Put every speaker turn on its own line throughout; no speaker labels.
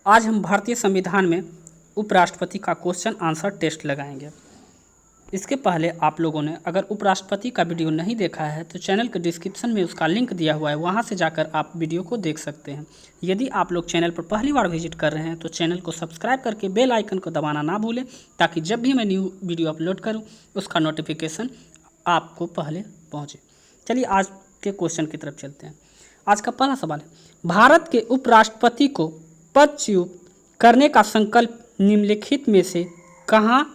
आज हम भारतीय संविधान में उपराष्ट्रपति का क्वेश्चन आंसर टेस्ट लगाएंगे। इसके पहले आप लोगों ने अगर उपराष्ट्रपति का वीडियो नहीं देखा है तो चैनल के डिस्क्रिप्शन में उसका लिंक दिया हुआ है, वहां से जाकर आप वीडियो को देख सकते हैं। यदि आप लोग चैनल पर पहली बार विजिट कर रहे हैं तो चैनल को सब्सक्राइब करके बेल आइकन को दबाना ना भूलें, ताकि जब भी मैं न्यू वीडियो अपलोड करूँ उसका नोटिफिकेशन आपको पहले पहुँचे। चलिए आज के क्वेश्चन की तरफ चलते हैं। आज का पहला सवाल है, भारत के उपराष्ट्रपति को पदच्युत करने का संकल्प निम्नलिखित में से कहाँ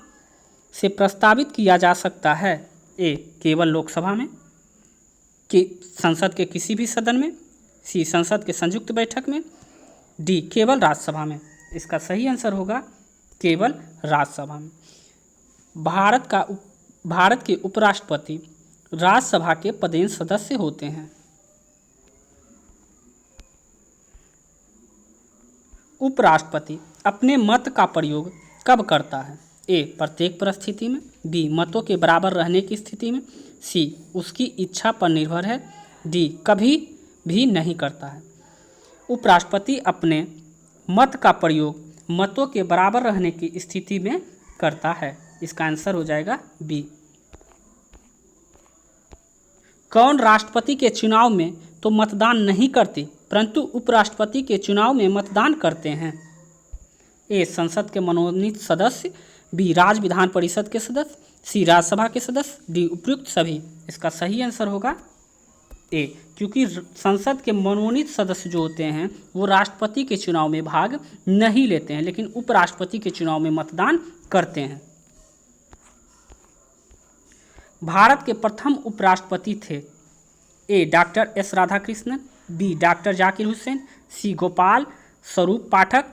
से प्रस्तावित किया जा सकता है? ए, केवल लोकसभा में, कि संसद के किसी भी सदन में, सी, संसद के संयुक्त बैठक में, डी, केवल राज्यसभा में। इसका सही आंसर होगा केवल राज्यसभा में। भारत के उपराष्ट्रपति राज्यसभा के पदेन सदस्य होते हैं। उपराष्ट्रपति अपने मत का प्रयोग कब करता है? ए, प्रत्येक परिस्थिति में, बी, मतों के बराबर रहने की स्थिति में, सी, उसकी इच्छा पर निर्भर है, डी, कभी भी नहीं करता है। उपराष्ट्रपति अपने मत का प्रयोग मतों के बराबर रहने की स्थिति में करता है। इसका आंसर हो जाएगा बी। कौन राष्ट्रपति के चुनाव में तो मतदान नहीं करते परंतु उपराष्ट्रपति के चुनाव में मतदान करते हैं? ए, संसद के मनोनीत सदस्य, बी, राज्य विधान परिषद के सदस्य, सी, राज्यसभा के सदस्य, डी, उपयुक्त सभी। इसका सही आंसर होगा ए, क्योंकि संसद के मनोनीत सदस्य जो होते हैं वो राष्ट्रपति के चुनाव में भाग नहीं लेते हैं, लेकिन उपराष्ट्रपति के चुनाव में मतदान करते हैं। भारत के प्रथम उपराष्ट्रपति थे? A, doctor S Radhakrishnan, B, doctor Zakir Hussain, C, Gopal Swarup Pathak,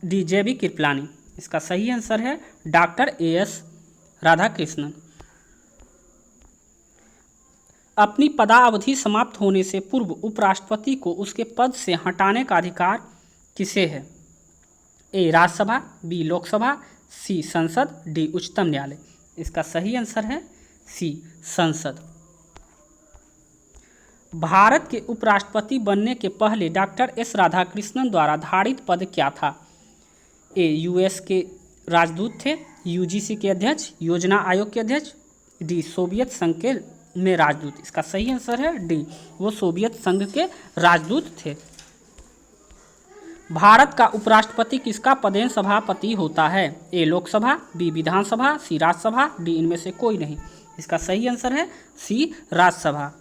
D, जेबी कृपलानी। इसका सही आंसर है डॉक्टर एस राधाकृष्णन। अपनी पदावधि समाप्त होने से पूर्व उपराष्ट्रपति को उसके पद से हटाने का अधिकार किसे है? ए, राज्यसभा, बी, लोकसभा, सी, संसद, डी, उच्चतम न्यायालय। इसका सही आंसर है सी, संसद। भारत के उपराष्ट्रपति बनने के पहले डॉक्टर एस राधाकृष्णन द्वारा धारित पद क्या था? ए, यूएस के राजदूत थे, यूजीसी के अध्यक्ष, योजना आयोग के अध्यक्ष, डी, सोवियत संघ के में राजदूत। इसका सही आंसर है डी, वो सोवियत संघ के राजदूत थे। भारत का उपराष्ट्रपति किसका पदेन सभापति होता है? ए, लोकसभा, बी, विधानसभा, सी, राज्यसभा, डी, इनमें से कोई नहीं। इसका सही आंसर है सी, राज्यसभा।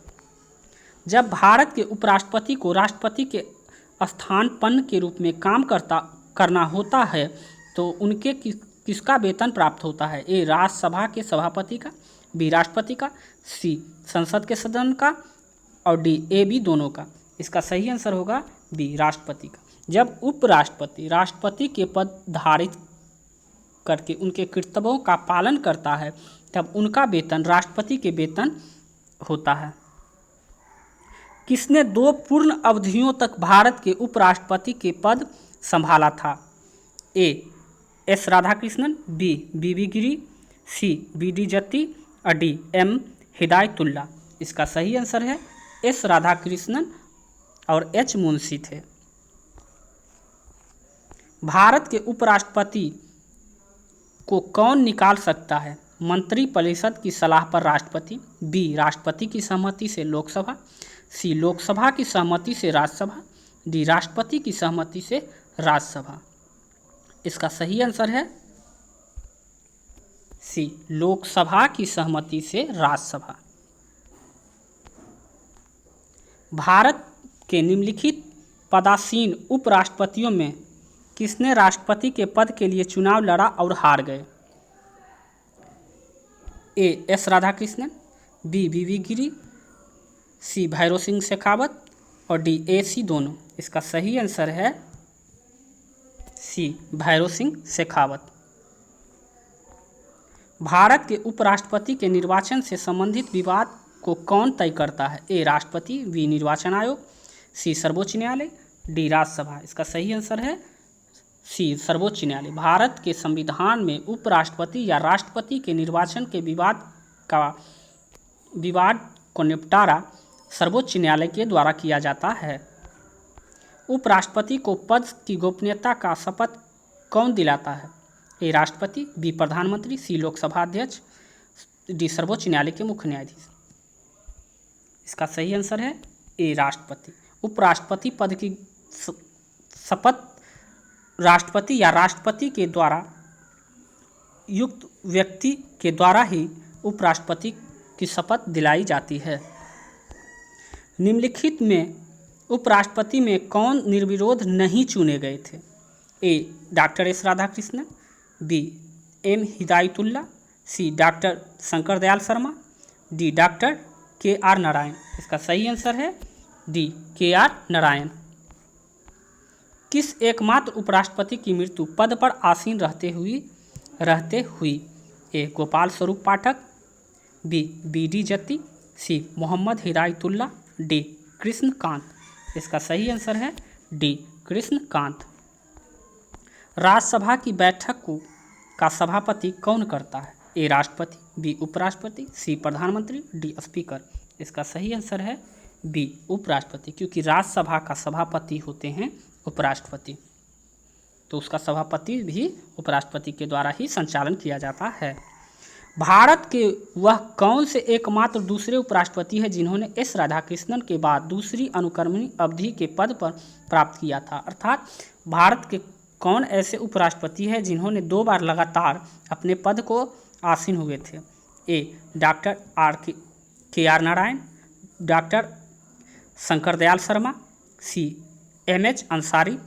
जब भारत के उपराष्ट्रपति को राष्ट्रपति के स्थानपन्न के रूप में काम करना होता है तो उनके किसका वेतन प्राप्त होता है? ए, राज्यसभा के सभापति का, बी, राष्ट्रपति का, सी, संसद के सदन का, और डी, ए, बी, दोनों का। इसका सही आंसर होगा बी, राष्ट्रपति का। जब उपराष्ट्रपति राष्ट्रपति के पद धारित करके उनके कर्तव्यों का पालन करता है तब उनका वेतन राष्ट्रपति के वेतन होता है। किसने 2 पूर्ण अवधियों तक भारत के उपराष्ट्रपति के पद संभाला था? ए, एस राधाकृष्णन, बी, बीबी गिरी, सी, बी.डी. जत्ती, और डी, एम. हिदायतुल्ला। इसका सही आंसर है एस राधाकृष्णन और एच मुंशी थे। भारत के उपराष्ट्रपति को कौन निकाल सकता है? मंत्रिपरिषद की सलाह पर राष्ट्रपति, बी, राष्ट्रपति की सहमति से लोकसभा, सी, लोकसभा की सहमति से राज्यसभा, डी, राष्ट्रपति की सहमति से राज्यसभा। इसका सही आंसर है सी, लोकसभा की सहमति से राज्यसभा। भारत के निम्नलिखित पदासीन उपराष्ट्रपतियों में किसने राष्ट्रपति के पद के लिए चुनाव लड़ा और हार गए? ए, एस राधाकृष्णन, बी, बीबी गिरी, सी, भैरों सिंह शेखावत, और डी, ए, सी, दोनों। इसका सही आंसर है सी, भैरों सिंह शेखावत। भारत के उपराष्ट्रपति के निर्वाचन से संबंधित विवाद को कौन तय करता है? ए, राष्ट्रपति, बी, निर्वाचन आयोग, सी, सर्वोच्च न्यायालय, डी, राज्यसभा। इसका सही आंसर है सी, सर्वोच्च न्यायालय। भारत के संविधान में उपराष्ट्रपति या राष्ट्रपति के निर्वाचन के विवाद को निपटारा सर्वोच्च न्यायालय के द्वारा किया जाता है। उपराष्ट्रपति को पद की गोपनीयता का शपथ कौन दिलाता है? ए राष्ट्रपति, बी प्रधानमंत्री, सी लोकसभा अध्यक्ष, डी सर्वोच्च न्यायालय के मुख्य न्यायाधीश। इसका सही आंसर है ए राष्ट्रपति। उपराष्ट्रपति पद की शपथ राष्ट्रपति या राष्ट्रपति के द्वारा युक्त व्यक्ति के द्वारा ही उपराष्ट्रपति की शपथ दिलाई जाती है। निम्नलिखित में उपराष्ट्रपति में कौन निर्विरोध नहीं चुने गए थे? A doctor S Radhakrishnan, B M Hidayatullah, C doctor Shankar Dayal Sharma, D doctor K R Narayan. इसका सही आंसर है डी के आर नारायण। किस एकमात्र उपराष्ट्रपति की मृत्यु पद पर आसीन रहते हुई? ए गोपाल स्वरूप पाठक, बी बी डी जत्ती, सी मोहम्मद हिदायतुल्ला, डी कृष्णकांत। इसका सही आंसर है डी कृष्णकांत। राज्यसभा की बैठक का सभापति कौन करता है? ए राष्ट्रपति, बी उपराष्ट्रपति, सी प्रधानमंत्री, डी स्पीकर। इसका सही आंसर है बी उपराष्ट्रपति, क्योंकि राज्यसभा का सभापति होते हैं उपराष्ट्रपति, तो उसका सभापति भी उपराष्ट्रपति के द्वारा ही संचालन किया जाता है। भारत के वह कौन से एकमात्र दूसरे उपराष्ट्रपति हैं जिन्होंने एस राधाकृष्णन के बाद दूसरी अनुक्रमणिक अवधि के पद पर प्राप्त किया था? अर्थात भारत के कौन ऐसे उपराष्ट्रपति हैं जिन्होंने 2 बार लगातार अपने पद को आसीन हुए थे? A doctor K R Narayan, doctor Shankar Dayal Sharma, C M H. Ansari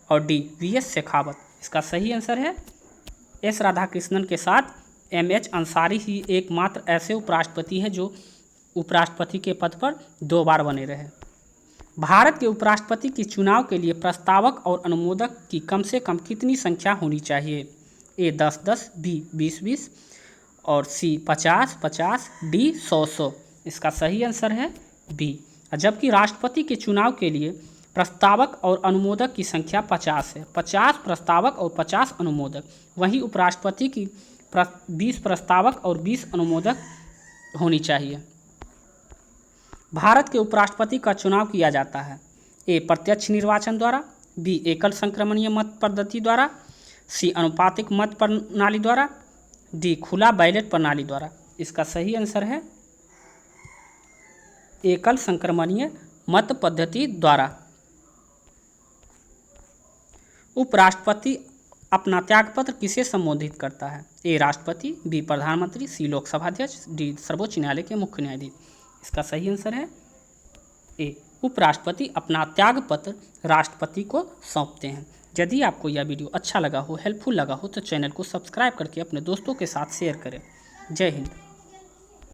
और डी वी.एस. शेखावत। इसका सही आंसर है एस राधाकृष्णन के साथ एम.एच. अंसारी ही एकमात्र ऐसे उपराष्ट्रपति हैं जो उपराष्ट्रपति के पद पर 2 बार बने रहे। भारत के उपराष्ट्रपति के चुनाव के लिए प्रस्तावक और अनुमोदक की कम से कम कितनी संख्या होनी चाहिए? ए 10-10, बी 20-20 और सी 50-50, डी 100-100। इसका सही आंसर है बी। जबकि राष्ट्रपति के चुनाव के लिए प्रस्तावक और अनुमोदक की संख्या 50 है, 50 प्रस्तावक और 50 अनुमोदक। वहीं उपराष्ट्रपति की 20 प्रस्तावक और 20 अनुमोदक होनी चाहिए। भारत के उपराष्ट्रपति का चुनाव किया जाता है ए प्रत्यक्ष निर्वाचन द्वारा, बी एकल संक्रमणीय मत पद्धति द्वारा, सी अनुपातिक मत प्रणाली द्वारा, डी खुला बैलेट प्रणाली द्वारा। इसका सही आंसर है एकल संक्रमणीय मत पद्धति द्वारा। उपराष्ट्रपति अपना त्यागपत्र किसे संबोधित करता है? ए राष्ट्रपति, बी प्रधानमंत्री, सी लोकसभा अध्यक्ष, डी सर्वोच्च न्यायालय के मुख्य न्यायाधीश। इसका सही आंसर है ए उपराष्ट्रपति अपना त्यागपत्र राष्ट्रपति को सौंपते हैं। यदि आपको यह वीडियो अच्छा लगा हो, हेल्पफुल लगा हो, तो चैनल को सब्सक्राइब करके अपने दोस्तों के साथ शेयर करें। जय हिंद।